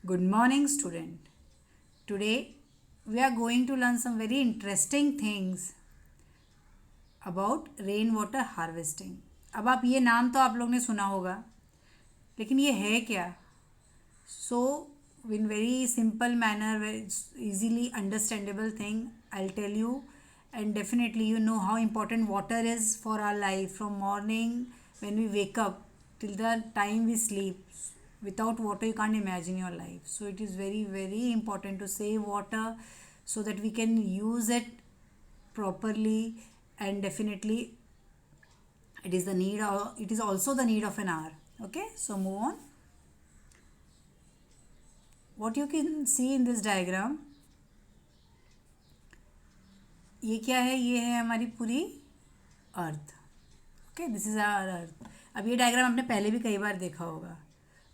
Good morning, student. Today we are going to learn some very interesting things about rain water harvesting. अब आप ये नाम तो आप लोग ने सुना होगा, लेकिन ये है क्या? सो in very simple manner, very easily understandable thing, I'll tell you, and definitely you know how important water is for our life from morning when we wake up till the time we sleep. Without water you can't imagine your life, so it is very very important to save water so that we can use it properly. And definitely it is also the need of an hour. Okay, so move on. What you can see in this diagram, ये क्या है? ये है हमारी पूरी earth. Okay, this is our earth. अब ये diagram आपने पहले भी कई बार देखा होगा.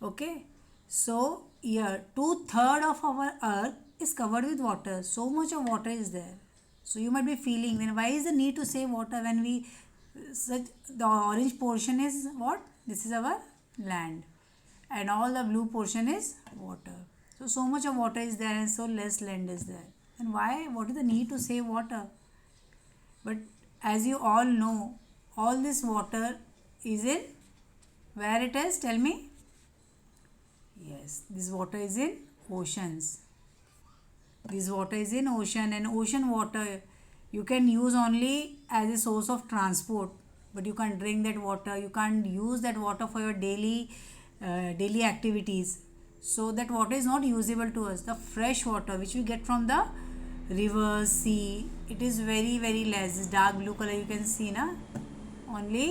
Okay, so your 2/3 of our earth is covered with water. So much of water is there. So you might be feeling, then why is the need to save water when we such the orange portion is what? This is our land, and all the blue portion is water. So much of water is there and so less land is there. And why? What is the need to save water? But as you all know, all this water is in where it is? Tell me. Yes, this water is in oceans. This water is in ocean, and ocean water you can use only as a source of transport, but you can't drink that water. You can't use that water for your daily activities. So that water is not usable to us. The fresh water which we get from the rivers, sea, it is very very less. This dark blue color you can see, na? Only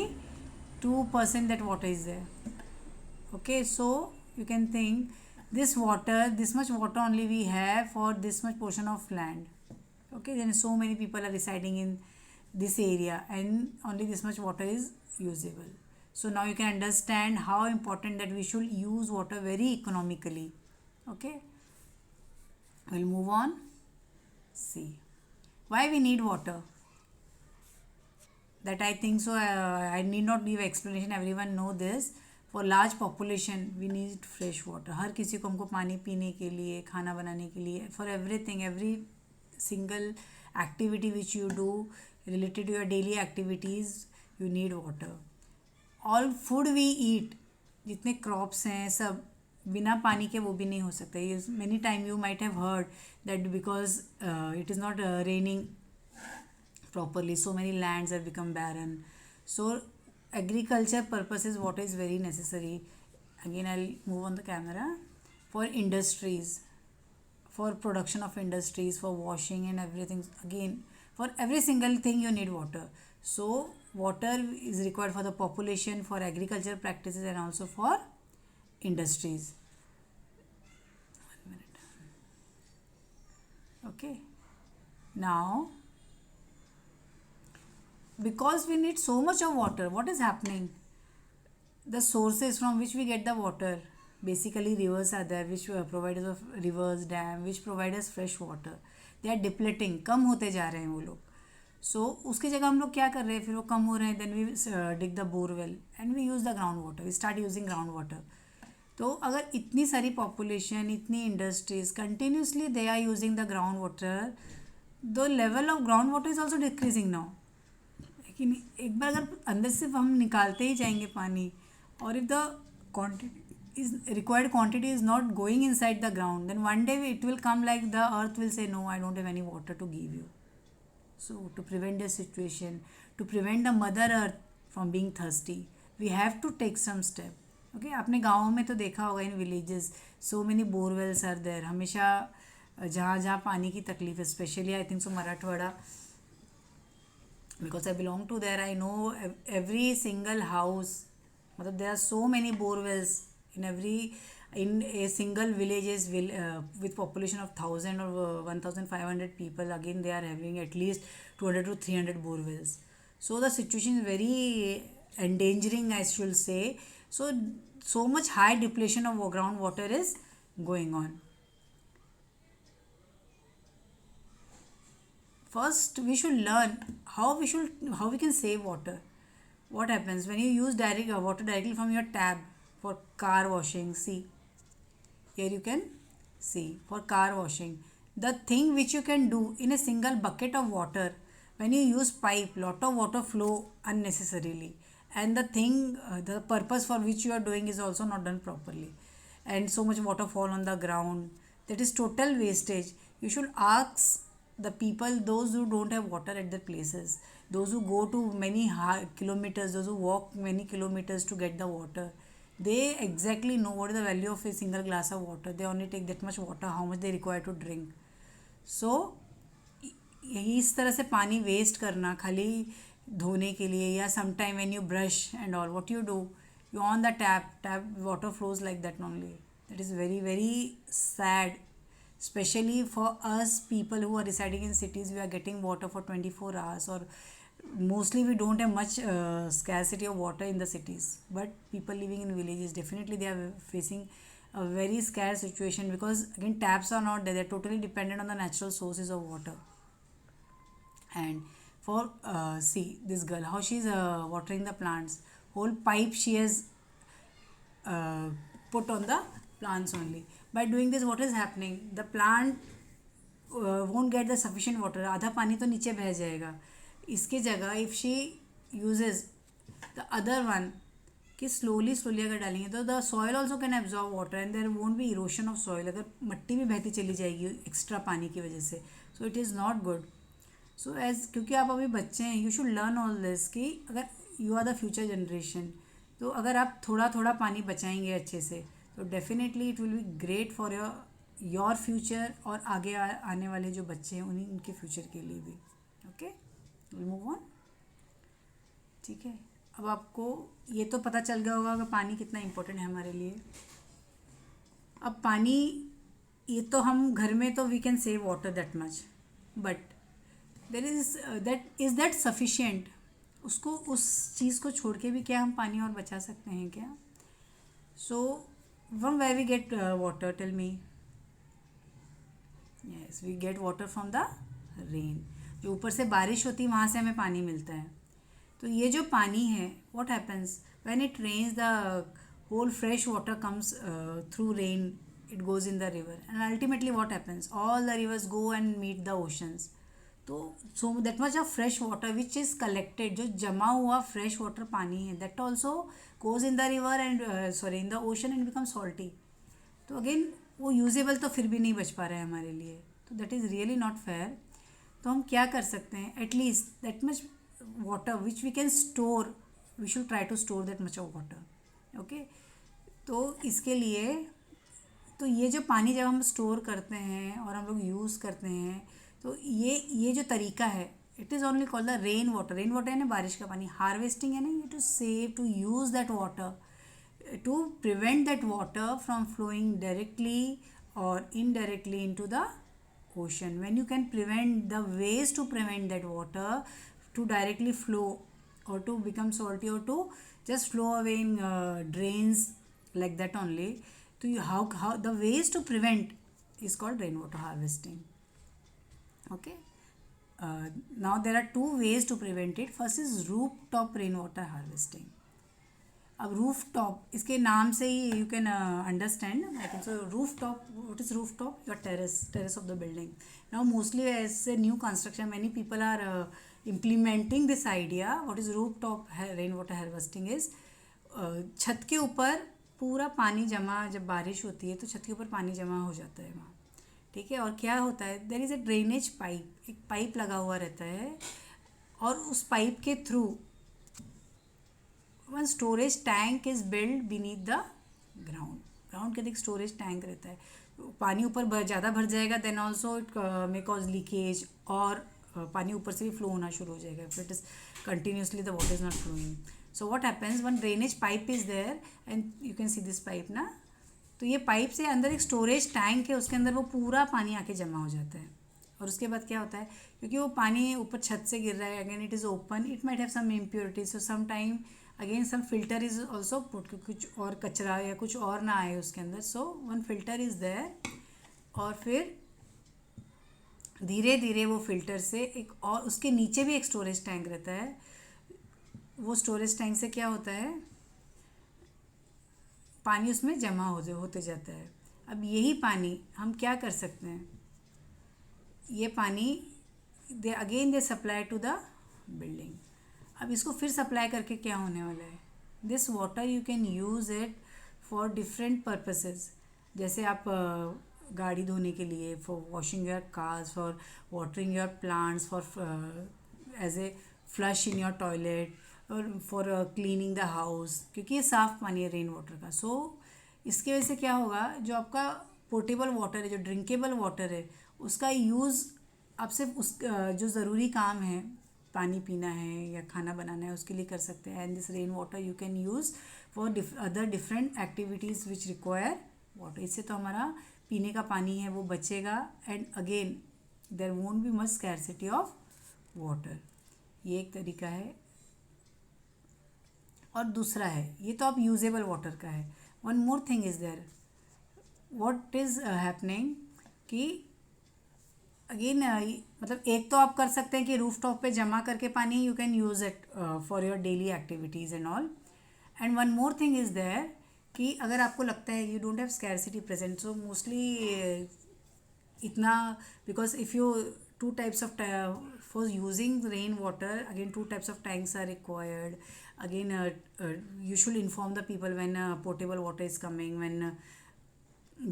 2% that water is there. Okay, so you can think this much water only we have for this much portion of land. Okay, then so many people are residing in this area and only this much water is usable. So now you can understand how important that we should use water very economically. Okay, we'll move on. See why we need water. That I think so. I need not give explanation. Everyone know this. For large population we need fresh water. हर किसी को हमको पानी पीने के लिए, खाना बनाने के लिए, for everything, every single activity which you do related to your daily activities, you need water. All food we eat, जितने crops हैं सब बिना पानी के वो भी नहीं हो सकता. Many time you might have heard that because it is not raining properly, so many lands have become barren. So agriculture purposes water is very necessary. Again I'll move on the camera. For industries, for production of industries, for washing and everything, again for every single thing you need water. So water is required for the population, for agriculture practices, and also for industries. 1 minute. Okay, now because we need so much of water, what is happening? The sources from which we get the water, basically rivers are there which provide us of rivers, dam which provide us fresh water. They are depleting, कम होते जा रहे हैं वो लोग. So उसकी जगह हम लोग क्या कर रहे हैं? फिर वो कम हो रहे हैं, then we dig the borewell and we use the ground water. We start using ground water. तो अगर इतनी सारी population, इतनी industries continuously they are using the ground water, the level of ground water is also decreasing now. लेकिन एक बार अगर अंदर से हम निकालते ही जाएंगे पानी, और if the quantity is required quantity is not going inside the ground, then one day it will come like the earth will say, no, I don't have any water to give you. So to prevent this situation, to prevent the mother earth from being thirsty, we have to take some step. Okay, आपने गाँव में तो देखा होगा, इन villages so many borewells are there. हमेशा जहाँ जहाँ पानी की तकलीफ है, specially I think so Marathwada, because I belong to there, I know every single house, मतलब there are so many borewells in a single villages with population of 1000 or 1500 people. Again they are having at least 200 to 300 borewells. So the situation is very endangering, I should say. So much high depletion of groundwater is going on. First we should learn how we can save water. What happens when you use water directly from your tap for car washing? See, here you can see, for car washing, the thing which you can do in a single bucket of water, when you use pipe, lot of water flow unnecessarily, and the purpose for which you are doing is also not done properly, and so much water fall on the ground. That is total wastage. You should ask the people, those who don't have water at their places, those who go to many kilometers, those who walk many kilometers to get the water, they exactly know what is the value of a single glass of water. They only take that much water, how much they require to drink. So यही इस तरह से पानी waste करना खाली धोने के लिए, या sometime when you brush and all, what you do, you on the tap water flows like that only. That is very very sad, especially for us people who are residing in cities. We are getting water for 24 hours, or mostly we don't have much scarcity of water in the cities, but people living in villages, definitely they are facing a very scarce situation, because again taps are not there. They are totally dependent on the natural sources of water. And for see this girl, how she is watering the plants. Whole pipe she has put on the plants only. By doing this, what is happening? The plant won't get the sufficient water. आधा पानी तो नीचे बह जाएगा. इसके जगह if she uses the other one, कि slowly अगर डालेंगे तो the soil also can absorb water and there won't be erosion of soil. अगर मट्टी भी बहती चली जाएगी एक्स्ट्रा पानी की वजह से, so it is not good. So as क्योंकि आप अभी बच्चे हैं, you should learn all this कि अगर you are the future generation, तो अगर आप थोड़ा थोड़ा पानी बचाएंगे अच्छे से, तो definitely it will be great for your future, और आगे आने वाले जो बच्चे हैं उनके फ्यूचर के लिए भी. Okay, will move on. ठीक है, अब आपको ये तो पता चल गया होगा कि पानी कितना इम्पोर्टेंट है हमारे लिए. अब पानी, ये तो हम घर में तो we can save water that much, but there is that sufficient. उसको उस चीज़ को छोड़ के भी क्या हम पानी और बचा सकते हैं क्या? So from where we get water, tell me. Yes, we get water from the rain. जो ऊपर से बारिश होती है वहाँ से हमें पानी मिलता है. तो ये जो पानी है, what happens when it rains, the whole fresh water comes through rain, it goes in the river, and ultimately what happens, all the rivers go and meet the oceans. तो so that much of fresh water which is collected, जो जमा हुआ fresh water पानी है, that also goes in the river and sorry in the ocean and become salty. तो again वो usable तो फिर भी नहीं बच पा रहा है हमारे लिए, तो that is really not fair. तो हम क्या कर सकते हैं, at least that much water which we can store, we should try to store that much of water. Okay, तो इसके लिए, तो ये जो पानी जब हम स्टोर करते हैं और हम लोग यूज़ करते हैं, तो ये जो तरीका है, it is only called the rain water. Rain water है ना, बारिश का पानी. हार्वेस्टिंग है ना, ये to save, to use that water, to prevent that water from flowing directly और indirectly into the ocean. When you can prevent the ways to prevent that water to directly flow or to become salty or to just flow away in drains like that only. So how the ways to prevent is called rainwater harvesting. Okay, now there are two ways to prevent it. First is rooftop rainwater harvesting. अब roof top, इसके नाम से ही you can understand. I think so roof top, what is roof top? Your terrace of the building. Now mostly as a new construction many people are implementing this idea. What is roof top rain water harvesting is, छत के ऊपर पूरा पानी जमा, जब बारिश होती है तो छत के ऊपर पानी जमा हो जाता है वहाँ. ठीक है, और क्या होता है, there is a drainage pipe, एक पाइप लगा हुआ रहता है, और उस पाइप के through one storage tank is build beneath the ground. Ground के एक स्टोरेज टैंक रहता है. पानी ऊपर ज़्यादा भर जाएगा, then also it may cause leakage, और पानी ऊपर से भी फ्लो होना शुरू हो जाएगा. It is continuously the water is not flowing. So what happens, one drainage pipe is there and you can see this pipe ना. तो ये पाइप से अंदर एक स्टोरेज टैंक है, उसके अंदर वो पूरा पानी आके जमा हो जाता है. और उसके बाद क्या होता है, क्योंकि वो पानी ऊपर छत से गिर रहा है, again it is open, it might have some impurities, so some time again some filter is also put, कुछ और कचरा या कुछ और ना आए उसके अंदर. So one filter is there, और फिर धीरे धीरे वो फिल्टर से एक और, उसके नीचे भी एक स्टोरेज टैंक रहता है. वो स्टोरेज टैंक से क्या होता है, पानी उसमें जमा होते जाता है. अब यही पानी हम क्या कर सकते हैं, ये पानी they supply to the building. अब इसको फिर सप्लाई करके क्या होने वाला है, this water you can use it for different purposes. जैसे आप गाड़ी धोने के लिए, for washing your cars, for watering your plants, for as a flush in your toilet, और फॉर क्लीनिंग द हाउस, क्योंकि ये साफ़ पानी है रेन वाटर का। सो इसकी वजह से क्या होगा, जो आपका पोर्टेबल वाटर है, जो ड्रिंकेबल वाटर है, उसका यूज़ आप सिर्फ उस जो ज़रूरी काम है, पानी पीना है या खाना बनाना है, उसके लिए कर सकते हैं। And this rain water you can use for other different activities which require water. इससे तो हमारा पीने का पानी है वो बचेगा, and again there won't be much scarcity of water. ये एक तरीका है। और दूसरा है, ये तो आप यूजेबल वाटर का है। One more thing is there, what is happening कि अगेन मतलब एक तो आप कर सकते हैं कि रूफ टॉप पे जमा करके पानी you can use it for your daily activities and all. And one more thing is there कि अगर आपको लगता है you don't have scarcity present, so mostly इतना, because if you two types of for using rain water, again two types of tanks are required. Again you should inform the people when potable water is coming, when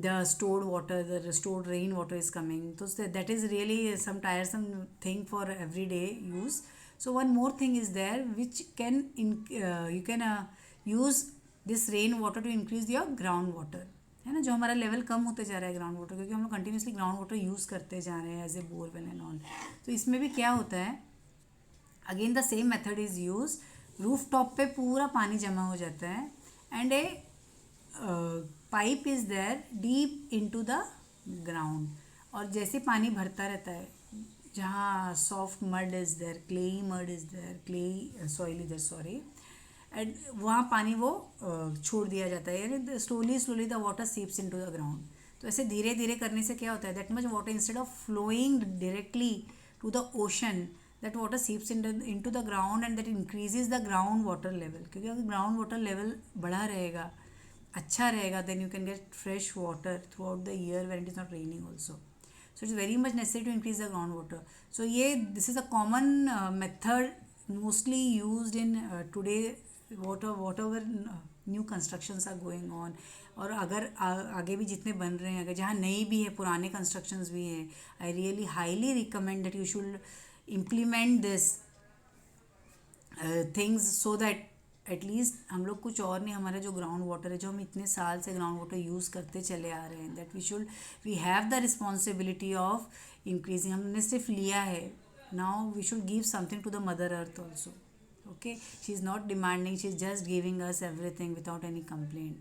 the stored water, the stored rain water is coming. So that is really some tiresome thing for everyday use. So one more thing is there which can you can use this rain water to increase your ground water, है ना, जो हमारा level कम होते जा रहा है ground water, क्योंकि हम लोग कंटिन्यूसली ग्राउंड वाटर यूज़ करते जा रहे हैं as a borewell and all. तो इसमें भी क्या होता है, again the same method is use. Roof top पे पूरा पानी जमा हो जाता है, and a pipe is there deep into the ground, और जैसे पानी भरता रहता है, जहाँ soft mud is there, clayey mud is there, clayey soil इधर, सॉरी, एंड वहाँ पानी वो छोड़ दिया जाता है, यानी slowly slowly the water seeps into the ground. तो ऐसे धीरे धीरे करने से क्या होता है, that much water instead of flowing directly to the ocean, that water seeps into the ground and that increases the ground water level। क्योंकि अगर ground water level बढ़ा रहेगा, अच्छा रहेगा, then you can get fresh water throughout the year when it is not raining also। So it's very much necessary to increase the ground water। So ये this is a common method mostly used in today whatever new constructions are going on। और अगर आगे भी जितने बन रहे हैं, अगर जहाँ नई भी है, पुराने कंस्ट्रक्शंस भी हैं, I really highly recommend that you should implement this things so that at least हम लोग कुछ और नहीं, हमारा जो ग्राउंड वाटर है, जो हम इतने साल से ग्राउंड वाटर यूज़ करते चले आ रहे हैं, that we have the responsibility of increasing. हमने सिर्फ लिया है, now we should give something to the mother earth also. Okay, she is not demanding, she is just giving us everything without any complaint.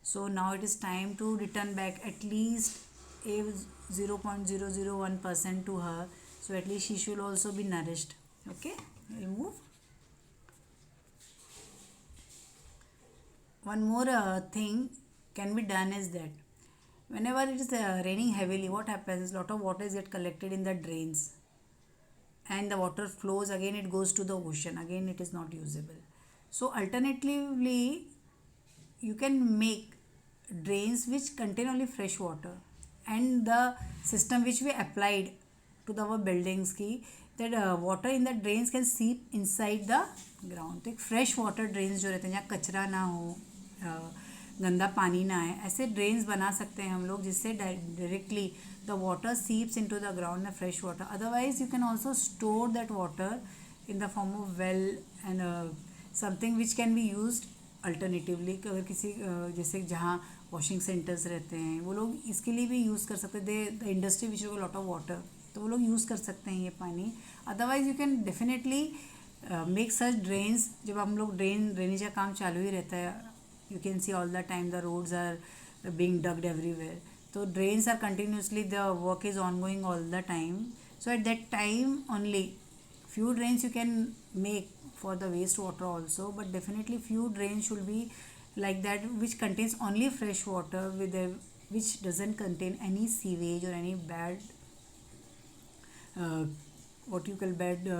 So now it is time to return back at least a 0.001% to her, so at least she should also be nourished। Okay, we'll move. One more thing can be done is that whenever it is raining heavily, what happens, lot of water is get collected in the drains, and the water flows, again it goes to the ocean, again it is not usable। So alternatively you can make drains which contain only fresh water, and the system which we applied to our buildings की, that water in the drains can seep inside the ground। तो एक fresh water drains जो रहते हैं, जहाँ कचरा ना हो, गंदा पानी ना आए, ऐसे ड्रेन्स बना सकते हैं हम लोग, जिससे directly the water seeps into the ground, the fresh water. Otherwise you can also store that water in the form of well and something which can be used alternatively. अगर किसी जैसे जहाँ वॉशिंग सेंटर्स रहते हैं, वो लोग इसके लिए भी यूज़ कर सकते हैं, the industry which have lot of water, तो वो लोग यूज़ कर सकते हैं ये पानी। Otherwise you can definitely make such drains. जब हम लोग ड्रेनेज का काम चालू ही रहता है, you can see all the time the roads are being dugged everywhere, तो drains are continuously, the work is on going all the time. So at that time only few drains you can make for the waste water also, but definitely few drains should be like that which contains only fresh water with which doesn't contain any sewage or any bad what you call bad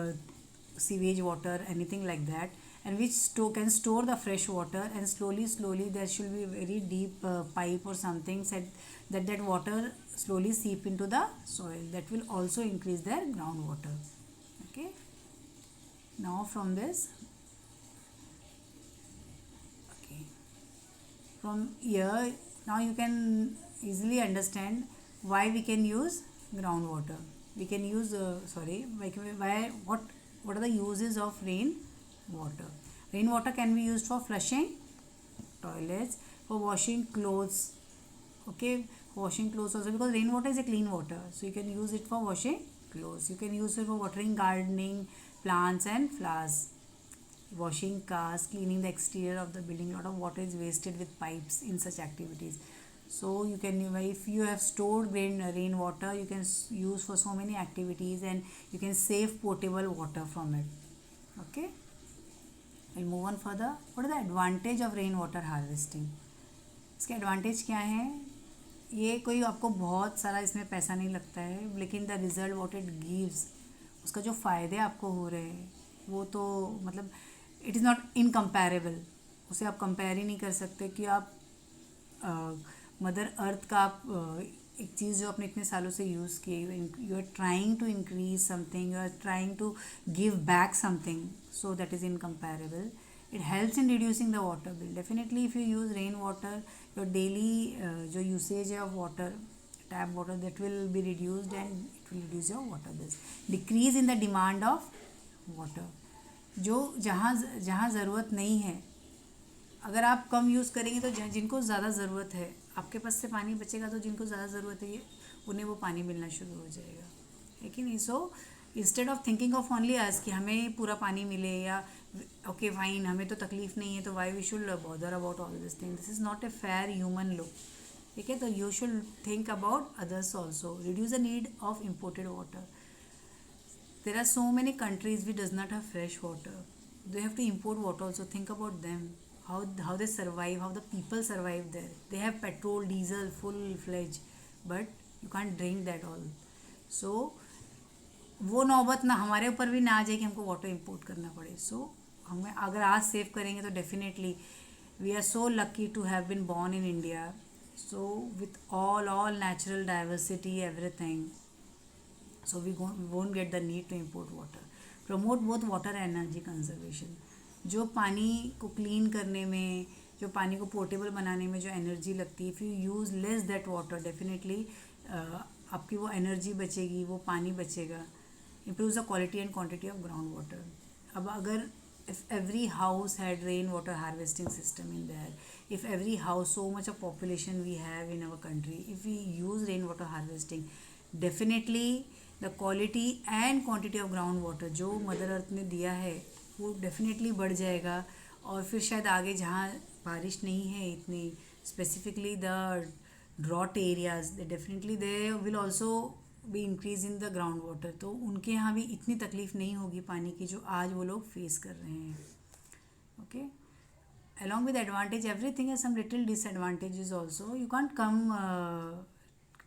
sewage water, anything like that, and which can store the fresh water, and slowly there should be a very deep pipe or something said that water slowly seep into the soil. That will also increase their groundwater. Okay. Now from this, okay, from here now you can easily understand why we can use groundwater. We can use why what are the uses of rain water. Rainwater can be used for flushing toilets, for washing clothes. Okay, washing clothes also, because rainwater is a clean water, so you can use it for washing clothes. You can use it for watering gardening, plants and flowers, washing cars, cleaning the exterior of the building. A lot of water is wasted with pipes in such activities. So you can, if you have stored rainwater, you can use for so many activities, and you can save potable water from it. Okay. We'll move on further. What is the advantage of rain water harvesting? इसके advantage क्या हैं? ये कोई आपको बहुत सारा इसमें पैसा नहीं लगता है, लेकिन the result what it gives, उसका जो फ़ायदे आपको हो रहे हैं वो तो मतलब इट इज़ नॉट इनकम्पेरेबल. उसे आप कंपेयर ही नहीं कर सकते कि आप मदर अर्थ का आप एक चीज़ जो आपने इतने सालों से यूज़ की, you are trying to increase something, you are trying to give back something, so that is incomparable. It helps in reducing the water bill. Definitely, if you use rain water, your daily जो usage of water, tap water, that will be reduced, and it will reduce your water bills. Decrease in the demand of water. जो जहाँ जहाँ ज़रूरत नहीं है, अगर आप कम use करेंगे तो जिनको ज़्यादा ज़रूरत है, आपके पास से पानी बचेगा तो जिनको ज़्यादा ज़रूरत है उन्हें वो पानी मिलना शुरू हो जाएगा, है कि नहीं? So instead of thinking of only us कि हमें पूरा पानी मिले, या ओके फाइन हमें तो तकलीफ नहीं है तो why we should bother about all this thing, this is not a fair human look. ठीक है, तो you should think about others also. Reduce the need of imported water. There are so many countries we does not have fresh water. They have to import water also. Think about them, how they survive, how the people survive there. They have petrol, diesel, full fledged, but you can't drink that all. So वो नौबत ना हमारे ऊपर भी ना आ जाए कि हमको वाटर इम्पोर्ट करना पड़े. सो हमें अगर आज सेव करेंगे तो definitely we are so lucky to have been born in India. So with all natural diversity, everything, so we won't get the need to import water. Promote both water and energy conservation. जो पानी को clean करने में, जो पानी को portable बनाने में जो एनर्जी लगती है, if you use less that water, definitely आपकी वो एनर्जी बचेगी, वो पानी बचेगा. improves the quality and quantity of groundwater. अब अगर if every house had rainwater harvesting system in there, if every house, so much of population we have in our country, if we use rainwater harvesting, definitely the quality and quantity of groundwater जो mother earth ने दिया है वो definitely बढ़ जाएगा. और फिर शायद आगे जहाँ बारिश नहीं है इतनी, specifically the drought areas, definitely they will also be increase in the ground water. तो उनके यहाँ भी इतनी तकलीफ नहीं होगी पानी की जो आज वो लोग फेस कर रहे हैं. Okay, along with advantage, everything has some little disadvantages also. You can't come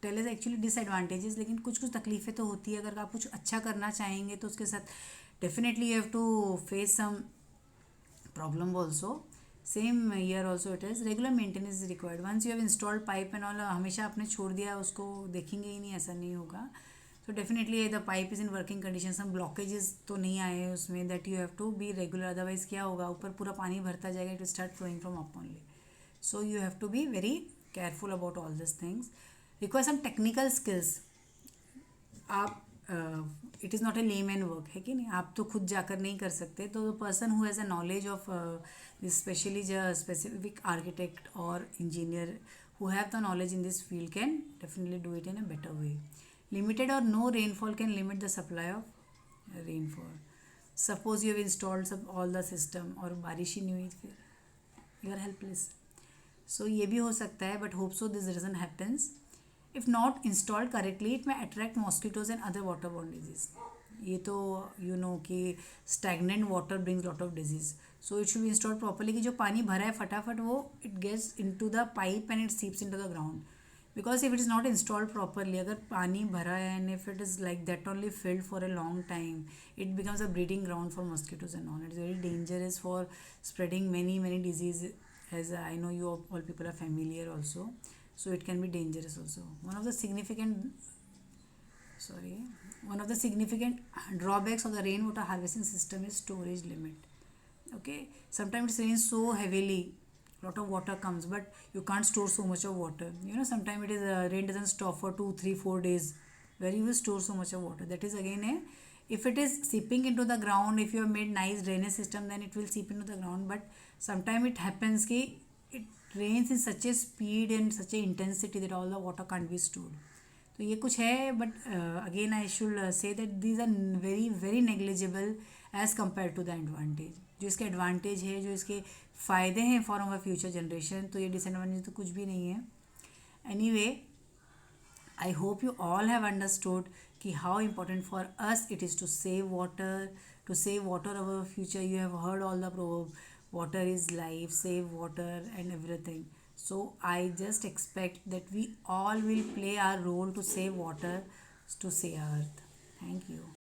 tell us actually disadvantages, लेकिन कुछ कुछ तकलीफ़ें तो होती है. अगर आप कुछ अच्छा करना चाहेंगे तो उसके साथ definitely you have to face some problem also. Same here also it is, regular maintenance is required. Once you have installed pipe and all, हमेशा आपने छोड़ दिया उसको देखेंगे ही नहीं, ऐसा नहीं होगा. So definitely the pipe is in working condition. Some blockages तो नहीं आए हैं उसमें, that you have to be regular. Otherwise क्या होगा, ऊपर पूरा पानी भरता जाएगा, it will start flowing from up only. So you have to be very careful about all these things. Require some technical skills. आप it is not A layman work, है कि नहीं? आप तो खुद जाकर नहीं कर सकते. तो person who has a knowledge of this, specially specific architect और engineer who have the knowledge in this field can definitely do it in a better way. Limited or no rainfall can limit the supply of rainfall. Suppose you have installed all the system और बारिश ही नहीं हुई, फिर you are helpless. So ये भी हो सकता है, but hope so this doesn't happens. If not installed correctly, it may attract mosquitoes and other waterborne disease. ये तो you know कि stagnant water brings lot of disease. So it should be installed properly कि जो पानी भरा है फटाफट वो it gets into the pipe and it seeps into the ground. Because if it is not installed properly, अगर पानी भरा है and if it is like that only field for a long time, it becomes a breeding ground for mosquitoes and all. It is very dangerous for spreading many disease, as I know you all people are familiar also. So it can be dangerous also. Sorry one of the significant drawbacks of the rainwater harvesting system is storage limit. Okay, sometimes it rains so heavily, lot of water comes, but you can't store so much of water. Sometimes it is rain doesn't stop for 2 3 4 days, where you will store so much of water. That is again a, if it is seeping into the ground, if you have made nice drainage system, then it will seep into the ground. But sometimes it happens ki it rains in such a speed and such a intensity that all the water can't be stored. तो ये कुछ है, but again I should say that these are very very negligible as compare to the advantage. जो इसके advantage है, जो इसके फ़ायदे हैं फॉर आवर फ्यूचर जनरेशन, तो ये डिसएडवांटेज तो कुछ भी नहीं है. Any way, I hope you all have understood कि how important for us it is to save water our future. You have heard all the proverb, water is life, save water and everything. So I just expect that we all will play our role to save water, to save earth. Thank you.